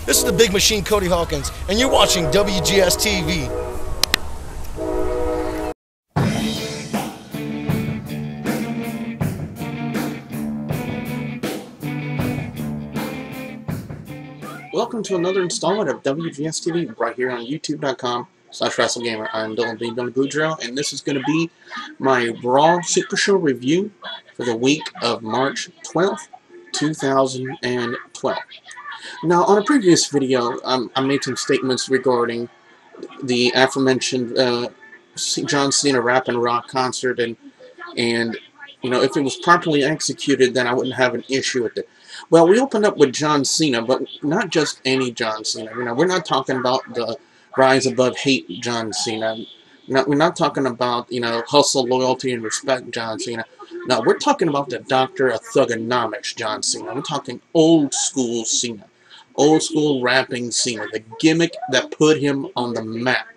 This is the Big Machine Cody Hawkins, and you're watching WGS-TV. Welcome to another installment of WGS-TV right here on YouTube.com/WrestleGamer. I'm Dylan B. Boudreaux, and this is going to be my Raw Super Show review for the week of March 12th, 2012. Now, on a previous video, I made some statements regarding the aforementioned John Cena Rap and Rock concert, and you know, if it was properly executed, then I wouldn't have an issue with it. Well, we opened up with John Cena, but not just any John Cena. You know, we're not talking about the rise above hate John Cena. We're not talking about, you know, hustle, loyalty, and respect John Cena. No, we're talking about the doctor of Thuganomics John Cena. We're talking old school Cena. Old school rapping Cena. The gimmick that put him on the map.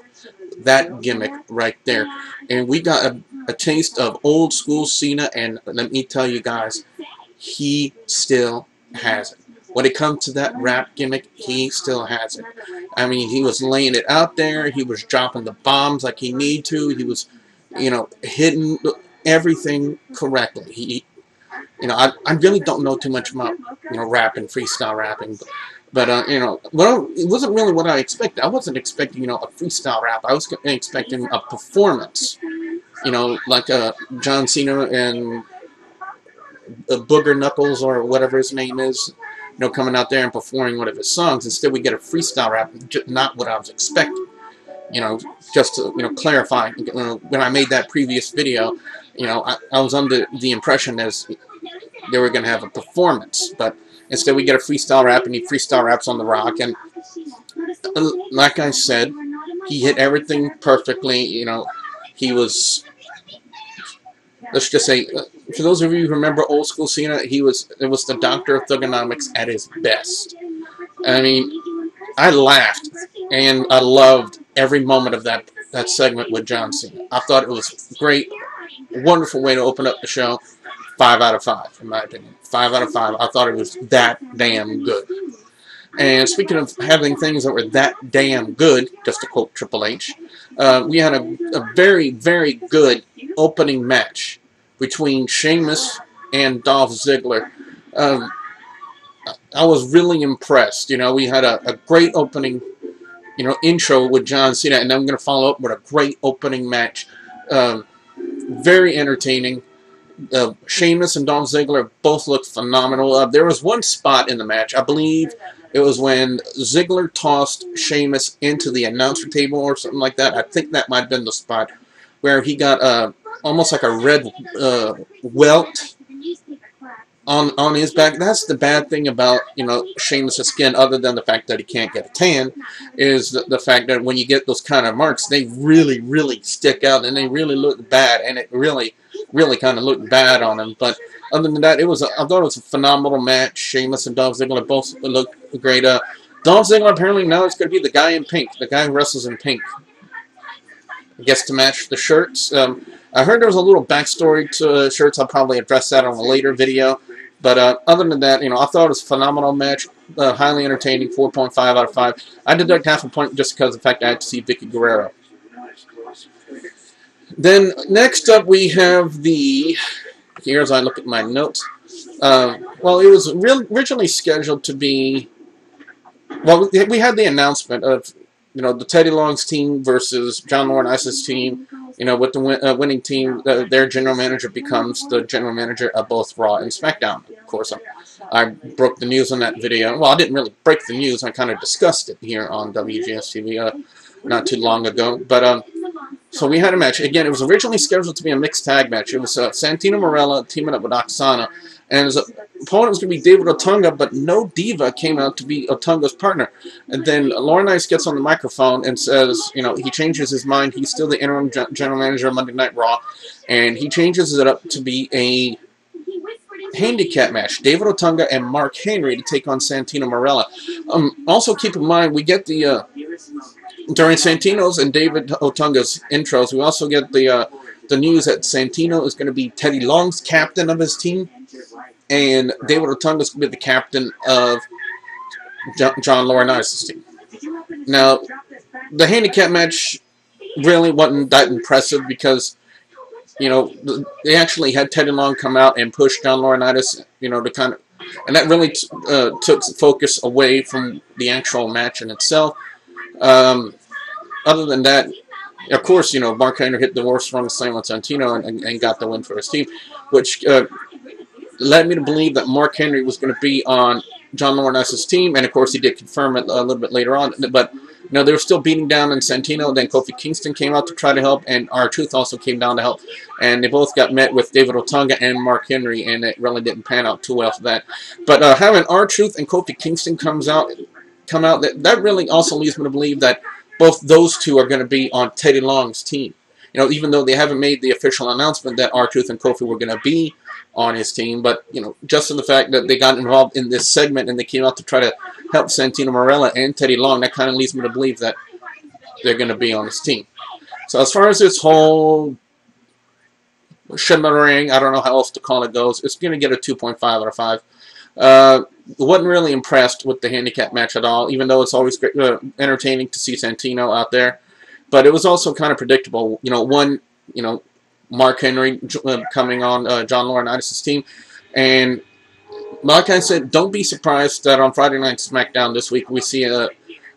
That gimmick right there. And we got a taste of old school Cena, and let me tell you guys, he still has it. When it comes to that rap gimmick, he still has it. I mean, he was laying it out there. He was dropping the bombs like he needed to. He was, you know, hitting everything correctly. You know, I really don't know too much about, you know, rap and freestyle rapping, but you know, well, it wasn't really what I expected. I wasn't expecting, you know, a freestyle rap. I was expecting a performance, you know, like John Cena and Booger Knuckles or whatever his name is, you know, coming out there and performing one of his songs. Instead, we get a freestyle rap. Not what I was expecting. You know, just to, you know, clarify, when I made that previous video, you know, I was under the impression as they were going to have a performance, but instead we get a freestyle rap, and he freestyle raps on The Rock, and like I said, he hit everything perfectly. You know, he was, let's just say, for those of you who remember old school Cena, it was the doctor of Thuganomics at his best. I mean, I laughed and I loved every moment of that segment with John Cena. I thought it was great, wonderful way to open up the show. 5 out of 5, in my opinion. 5 out of 5. I thought it was that damn good. And speaking of having things that were that damn good, just to quote Triple H, we had a very, very good opening match between Sheamus and Dolph Ziggler. I was really impressed. You know, we had a great opening, you know, intro with John Cena, and then I'm going to follow up with a great opening match. Very entertaining. Sheamus and Dolph Ziggler both looked phenomenal. There was one spot in the match, I believe it was when Ziggler tossed Sheamus into the announcer table or something like that. I think that might have been the spot where he got almost like a red welt on his back. That's the bad thing about, you know, Sheamus' skin, other than the fact that he can't get a tan, is the fact that when you get those kind of marks, they really, really stick out, and they really look bad, and it really kind of looked bad on him. But other than that, I thought it was a phenomenal match. Sheamus and Dolph Ziggler both looked great. Dolph Ziggler apparently now is going to be the guy in pink, the guy who wrestles in pink. I guess to match the shirts. I heard there was a little backstory to shirts. I'll probably address that on a later video. But other than that, you know, I thought it was a phenomenal match, highly entertaining, 4.5 out of 5. I deduct half a point just because of the fact I had to see Vicky Guerrero. Then next up we have here as I look at my notes, well, it was originally scheduled to be, well, we had the announcement of, you know, the Teddy Long's team versus John Laurinaitis' team. You know, with the winning team, their general manager becomes the general manager of both Raw and SmackDown. Of course, I broke the news on that video. Well, I didn't really break the news. I kind of discussed it here on WGS-TV not too long ago. But so we had a match. Again, it was originally scheduled to be a mixed tag match. It was Santino Marella teaming up with Otunga, and his opponent was going to be David Otunga, but no Diva came out to be Otunga's partner. And then Laurinaitis gets on the microphone and says, you know, he changes his mind. He's still the interim general manager of Monday Night Raw, and he changes it up to be a handicap match. David Otunga and Mark Henry to take on Santino Marella. Also keep in mind, we get the during Santino's and David Otunga's intros, we also get the news that Santino is going to be Teddy Long's captain of his team, and David Otunga is going to be the captain of John Laurinaitis' team. Now, the handicap match really wasn't that impressive because, you know, they actually had Teddy Long come out and push John Laurinaitis, you know, to kind of, and that really took focus away from the actual match in itself. Other than that, of course, you know, Mark Henry hit the worst strong slam on Santino and got the win for his team, which led me to believe that Mark Henry was going to be on John Laurinaitis' team, and of course he did confirm it a little bit later on. But you know, they were still beating down on Santino. Then Kofi Kingston came out to try to help, and R-Truth also came down to help, and they both got met with David Otunga and Mark Henry, and it really didn't pan out too well for that. But having R-Truth and Kofi Kingston come out, that really also leads me to believe that both those two are going to be on Teddy Long's team. You know, even though they haven't made the official announcement that R-Truth and Kofi were going to be on his team, but, you know, just in the fact that they got involved in this segment and they came out to try to help Santino Marella and Teddy Long, that kind of leads me to believe that they're going to be on his team. So as far as this whole shimmering, I don't know how else to call it, goes, it's going to get a 2.5 out of 5. Wasn't really impressed with the handicap match at all, even though it's always great, entertaining to see Santino out there. But it was also kind of predictable. You know, Mark Henry coming on John Laurinaitis' team. And like I said, don't be surprised that on Friday Night SmackDown this week we see a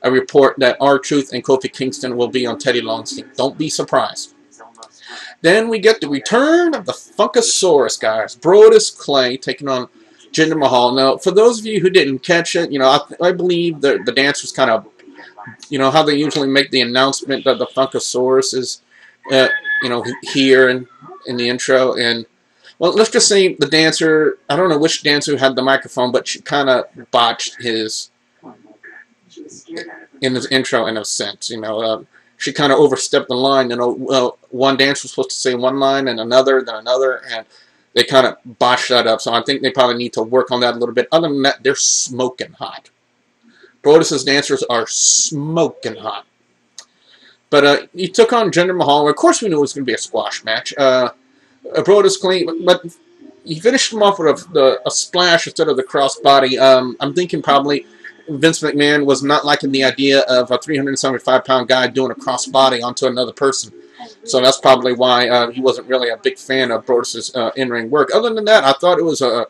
report that R-Truth and Kofi Kingston will be on Teddy Long's team. Don't be surprised. Then we get the return of the Funkasaurus guys. Brodus Clay taking on Jinder Mahal. Now, for those of you who didn't catch it, you know, I believe the dance was kind of, you know, how they usually make the announcement that the Funkasaurus is, you know, here in the intro. And, well, let's just say the dancer, I don't know which dancer had the microphone, but she kind of botched his intro in a sense, you know. She kind of overstepped the line. You know, one dancer was supposed to say one line and another, then another, and they kind of botched that up, so I think they probably need to work on that a little bit. Other than that, they're smoking hot. Brodus' dancers are smoking hot. But he took on Jinder Mahal. Of course we knew it was going to be a squash match. Brodus clean, but he finished him off with a splash instead of the crossbody. I'm thinking probably Vince McMahon was not liking the idea of a 375-pound guy doing a crossbody onto another person. So that's probably why he wasn't really a big fan of Brodus' in-ring work. Other than that, I thought it was a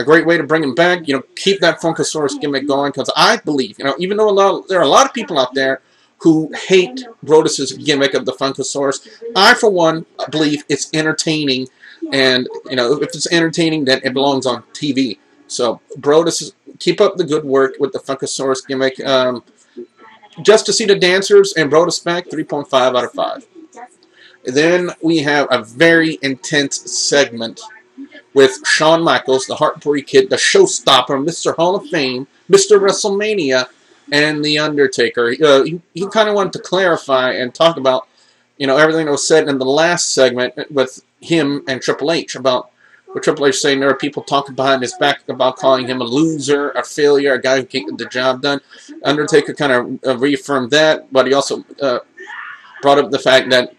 great way to bring him back. You know, keep that Funkasaurus gimmick going, because I believe, you know, even though there are a lot of people out there who hate Brodus' gimmick of the Funkasaurus, I, for one, believe it's entertaining. And, you know, if it's entertaining, then it belongs on TV. So, Brodus, keep up the good work with the Funkasaurus gimmick. Just to see the dancers and Brodus back, 3.5 out of 5. Then we have a very intense segment with Shawn Michaels, the Heartbreak Kid, the Showstopper, Mr. Hall of Fame, Mr. WrestleMania, and The Undertaker. He kind of wanted to clarify and talk about, you know, everything that was said in the last segment with him and Triple H about what Triple H saying there are people talking behind his back about calling him a loser, a failure, a guy who can't get the job done. Undertaker kind of reaffirmed that, but he also brought up the fact that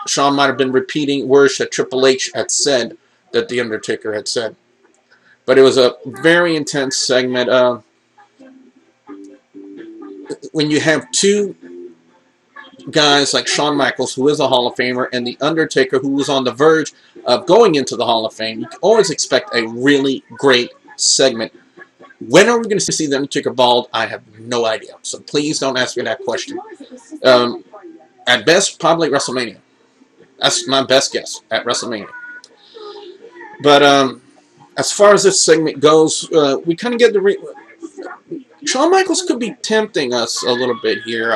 Shawn might have been repeating words that Triple H had said that The Undertaker had said. But it was a very intense segment. When you have two guys like Shawn Michaels, who is a Hall of Famer, and The Undertaker, who was on the verge of going into the Hall of Fame, you can always expect a really great segment. When are we going to see The Undertaker bald? I have no idea. So please don't ask me that question. At best, probably WrestleMania. That's my best guess, at WrestleMania. But as far as this segment goes, we kind of get the... Shawn Michaels could be tempting us a little bit here,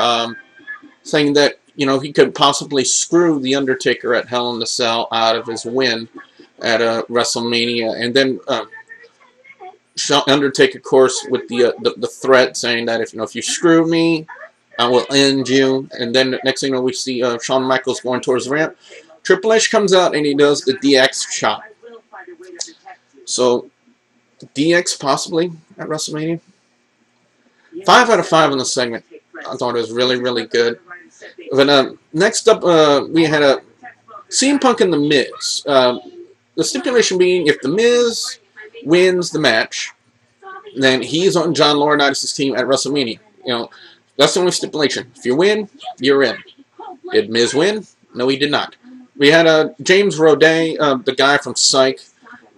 saying that, you know, he could possibly screw The Undertaker at Hell in the Cell out of his win at WrestleMania. And then Undertaker, of course, with the threat saying that if you screw me, I will end you. And then next thing you know, we see Shawn Michaels going towards the ramp. Triple H comes out and he does the DX chop. So, DX possibly at WrestleMania. 5 out of 5 on the segment. I thought it was really, really good. But next up, we had a CM Punk and The Miz. The stipulation being, if The Miz wins the match, then he's on John Laurinaitis' team at WrestleMania. You know, that's the only stipulation. If you win, you're in. Did Miz win? No, he did not. We had James Roday, the guy from Psych,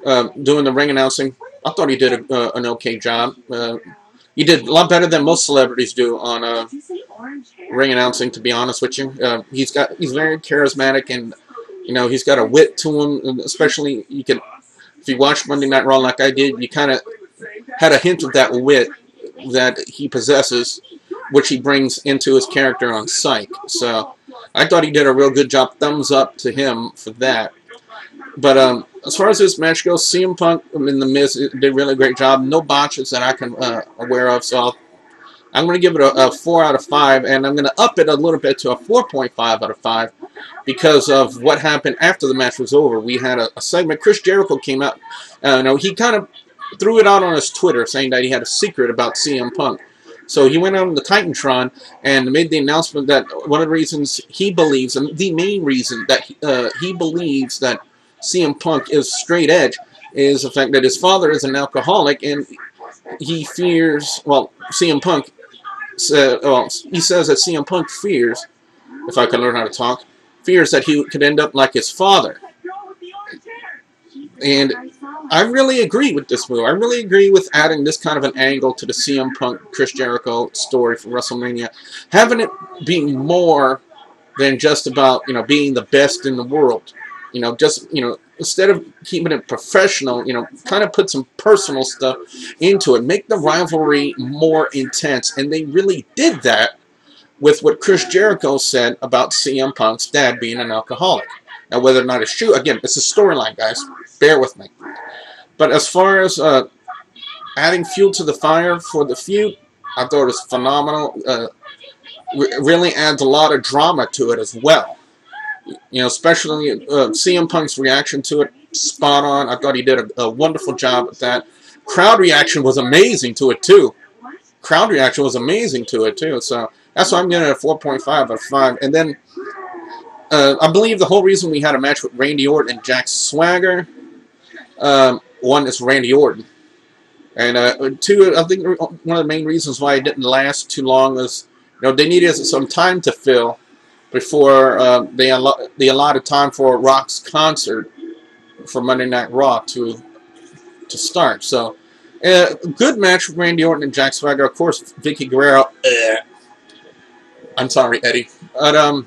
doing the ring announcing. I thought he did an okay job. He did a lot better than most celebrities do on ring announcing, to be honest with you. He's very charismatic, and you know, he's got a wit to him. And especially, if you watch Monday Night Raw like I did, you kind of had a hint of that wit that he possesses, which he brings into his character on Psych. So I thought he did a real good job. Thumbs up to him for that. But as far as this match goes, CM Punk and The Miz did a really great job. No botches that I can aware of. So I'm going to give it a 4 out of 5, and I'm going to up it a little bit to a 4.5 out of 5 because of what happened after the match was over. We had a segment. Chris Jericho came out. He kind of threw it out on his Twitter saying that he had a secret about CM Punk. So he went on the Titantron and made the announcement that one of the reasons he believes, and the main reason that he believes that CM Punk is straight edge, is the fact that his father is an alcoholic, and he fears, well, CM Punk, he says that CM Punk fears, if I can learn how to talk, fears that he could end up like his father. And I really agree with this move. I really agree with adding this kind of an angle to the CM Punk Chris Jericho story for WrestleMania, having it be more than just about, you know, being the best in the world. You know, just, you know, instead of keeping it professional, you know, kind of put some personal stuff into it. Make the rivalry more intense. And they really did that with what Chris Jericho said about CM Punk's dad being an alcoholic. Now, whether or not it's true, again, it's a storyline, guys. Bear with me. But as far as adding fuel to the fire for the feud, I thought it was phenomenal. Really adds a lot of drama to it as well. You know, especially CM Punk's reaction to it, spot on. I thought he did a wonderful job with that. Crowd reaction was amazing to it, too. So that's why I'm giving it a 4.5 out of 5. And then, I believe the whole reason we had a match with Randy Orton and Jack Swagger, one is Randy Orton. And two, I think one of the main reasons why it didn't last too long was, you know, they needed some time to fill before they allotted time for Rock's concert for Monday Night Raw to start. So, good match with Randy Orton and Jack Swagger. Of course, Vicky Guerrero. I'm sorry, Eddie. But,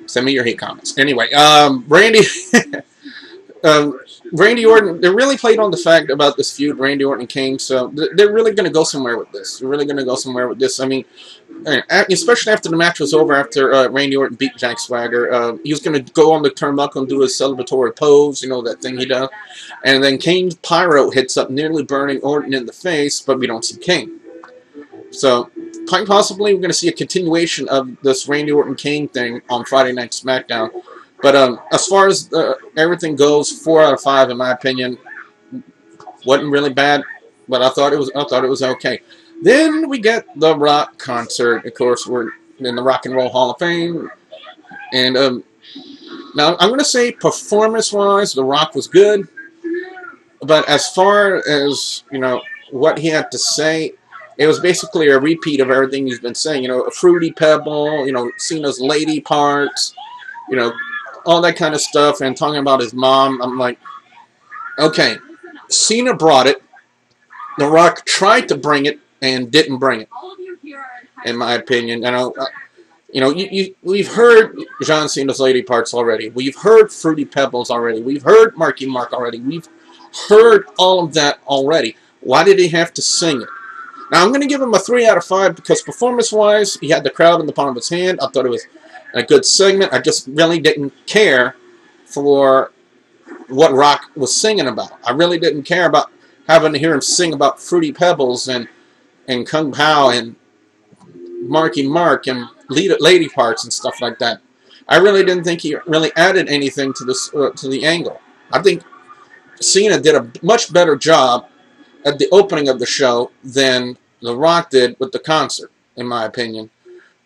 send me your hate comments. Anyway, Randy Orton, they really played on the fact about this feud, Randy Orton and Kane, so they're really going to go somewhere with this. I mean, especially after the match was over, after Randy Orton beat Jack Swagger, he was going to go on the turnbuckle and do his celebratory pose, you know, that thing he does. And then Kane's pyro hits up, nearly burning Orton in the face, but we don't see Kane. So, quite possibly, we're going to see a continuation of this Randy Orton-Kane thing on Friday Night SmackDown. But as far as everything goes, 4 out of 5 in my opinion. Wasn't really bad, but I thought it was okay. Then we get the Rock concert. Of course, we're in the Rock and Roll Hall of Fame, and now I'm going to say performance-wise, the Rock was good. But as far as, you know, what he had to say, it was basically a repeat of everything he's been saying. You know, a fruity pebble, you know, Cena's lady parts, you know, all that kind of stuff, and talking about his mom. I'm like, okay, Cena brought it. The Rock tried to bring it and didn't bring it, in my opinion. You know, we've heard John Cena's lady parts already. We've heard Fruity Pebbles already. We've heard Marky Mark already. We've heard all of that already. Why did he have to sing it? Now, I'm going to give him a 3 out of 5 because performance-wise, he had the crowd in the palm of his hand. I thought it was a good segment. I just really didn't care for what Rock was singing about. I really didn't care about having to hear him sing about Fruity Pebbles and Kung Pao and Marky Mark and lady parts and stuff like that. I really didn't think he really added anything to this to the angle. I think Cena did a much better job at the opening of the show than The Rock did with the concert, in my opinion.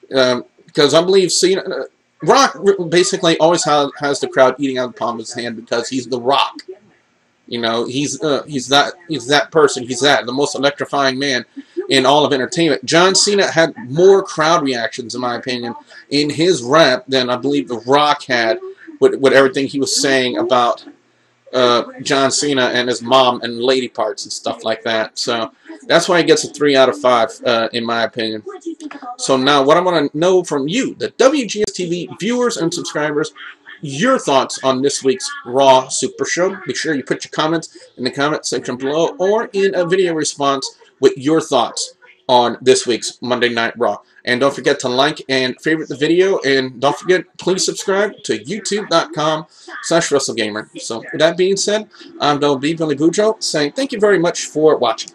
Because I believe Rock basically always has the crowd eating out of the palm of his hand because he's The Rock. You know, he's that person. He's the most electrifying man in all of entertainment. John Cena had more crowd reactions, in my opinion, in his rap than I believe The Rock had with everything he was saying about John Cena and his mom and lady parts and stuff like that. So that's why he gets a 3 out of 5, in my opinion. So now what I want to know from you, the WGS-TV viewers and subscribers, your thoughts on this week's Raw Super Show. Make sure you put your comments in the comment section below or in a video response with your thoughts on this week's Monday Night Raw. And don't forget to like and favorite the video. And don't forget, please subscribe to youtube.com/WrestleGamer. So with that being said, I'm Billy Bujo saying thank you very much for watching.